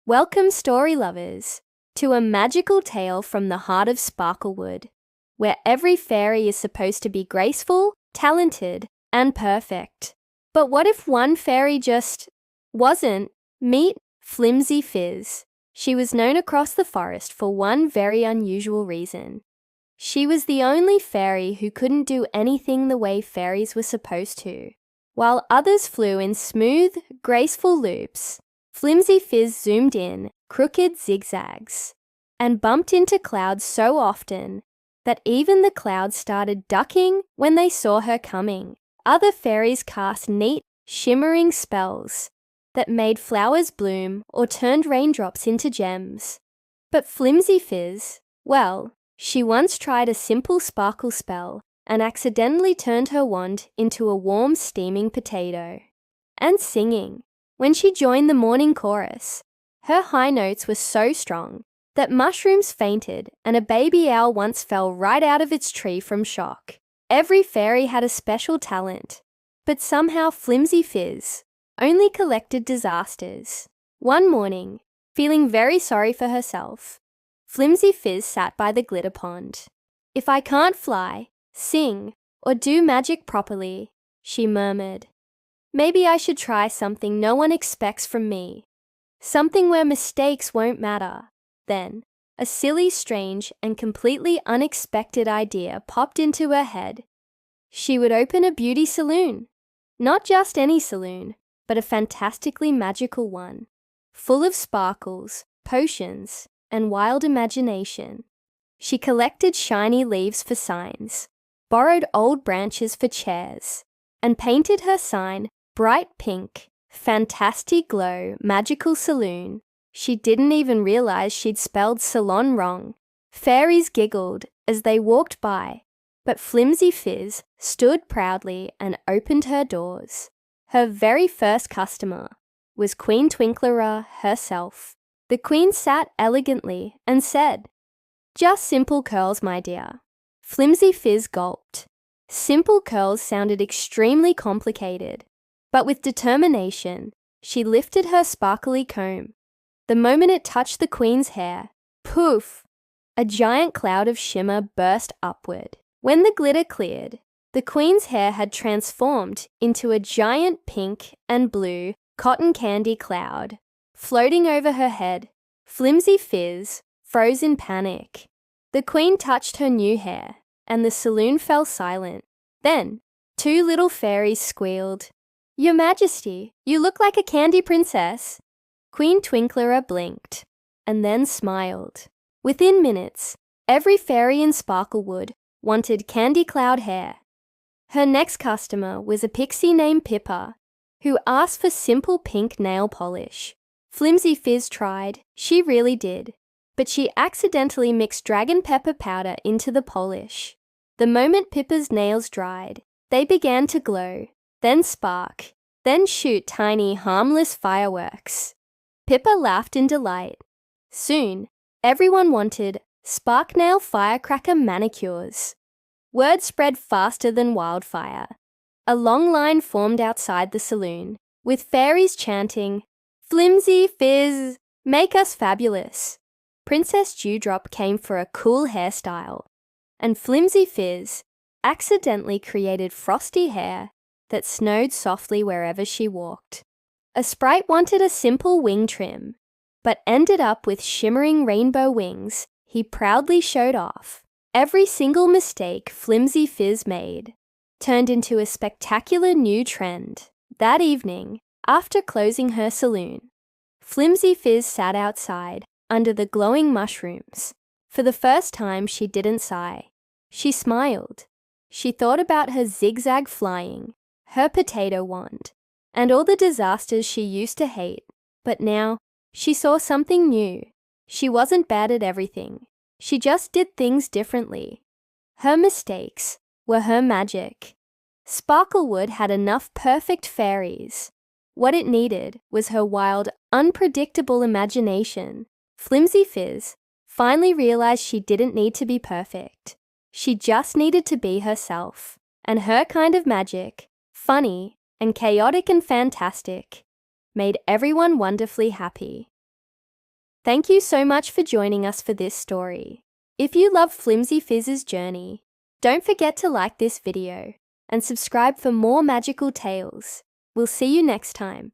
Welcome, story lovers, to a magical tale from the heart of Sparklewood, where every fairy is supposed to be graceful, talented, and perfect. But what if one fairy just wasn't? Meet Flimsy Fizz. She was known across the forest for one very unusual reason. She was the only fairy who couldn't do anything the way fairies were supposed to. While others flew in smooth, graceful loops, Flimsy Fizz zoomed in crooked zigzags and bumped into clouds so often that even the clouds started ducking when they saw her coming. Other fairies cast neat, shimmering spells that made flowers bloom or turned raindrops into gems. But Flimsy Fizz, well, she once tried a simple sparkle spell and accidentally turned her wand into a warm, steaming potato. And singing. When she joined the morning chorus, her high notes were so strong that mushrooms fainted and a baby owl once fell right out of its tree from shock. Every fairy had a special talent, but somehow Flimsy Fizz only collected disasters. One morning, feeling very sorry for herself, Flimsy Fizz sat by the glitter pond. "If I can't fly, sing, or do magic properly," she murmured, "maybe I should try something no one expects from me. Something where mistakes won't matter." Then, a silly, strange, and completely unexpected idea popped into her head. She would open a beauty saloon. Not just any saloon, but a fantastically magical one, full of sparkles, potions, and wild imagination. She collected shiny leaves for signs, borrowed old branches for chairs, and painted her sign bright pink, Fantastic Glow Magical Saloon. She didn't even realize she'd spelled salon wrong. Fairies giggled as they walked by, but Flimsy Fizz stood proudly and opened her doors. Her very first customer was Queen Twinklerer herself. The queen sat elegantly and said, "Just simple curls, my dear." Flimsy Fizz gulped. Simple curls sounded extremely complicated, but with determination, she lifted her sparkly comb. The moment it touched the queen's hair, poof! A giant cloud of shimmer burst upward. When the glitter cleared, the queen's hair had transformed into a giant pink and blue cotton candy cloud. Floating over her head, Flimsy Fizz froze in panic. The queen touched her new hair, and the saloon fell silent. Then, two little fairies squealed, "Your Majesty, you look like a candy princess." Queen Twinklerer blinked, and then smiled. Within minutes, every fairy in Sparklewood wanted candy cloud hair. Her next customer was a pixie named Pippa, who asked for simple pink nail polish. Flimsy Fizz tried, she really did, but she accidentally mixed dragon pepper powder into the polish. The moment Pippa's nails dried, they began to glow, then spark, then shoot tiny, harmless fireworks. Pippa laughed in delight. Soon, everyone wanted spark nail firecracker manicures. Word spread faster than wildfire. A long line formed outside the saloon, with fairies chanting, "Flimsy Fizz, make us fabulous." Princess Dewdrop came for a cool hairstyle, and Flimsy Fizz accidentally created frosty hair that snowed softly wherever she walked. A sprite wanted a simple wing trim, but ended up with shimmering rainbow wings he proudly showed off. Every single mistake Flimsy Fizz made turned into a spectacular new trend. That evening, after closing her saloon, Flimsy Fizz sat outside under the glowing mushrooms. For the first time, she didn't sigh. She smiled. She thought about her zigzag flying, her potato wand, and all the disasters she used to hate. But now, she saw something new. She wasn't bad at everything. She just did things differently. Her mistakes were her magic. Sparklewood had enough perfect fairies. What it needed was her wild, unpredictable imagination. Flimsy Fizz finally realized she didn't need to be perfect. She just needed to be herself. And her kind of magic, funny and chaotic and fantastic, made everyone wonderfully happy. Thank you so much for joining us for this story. If you love Flimsy Fizz's journey, don't forget to like this video and subscribe for more magical tales. We'll see you next time.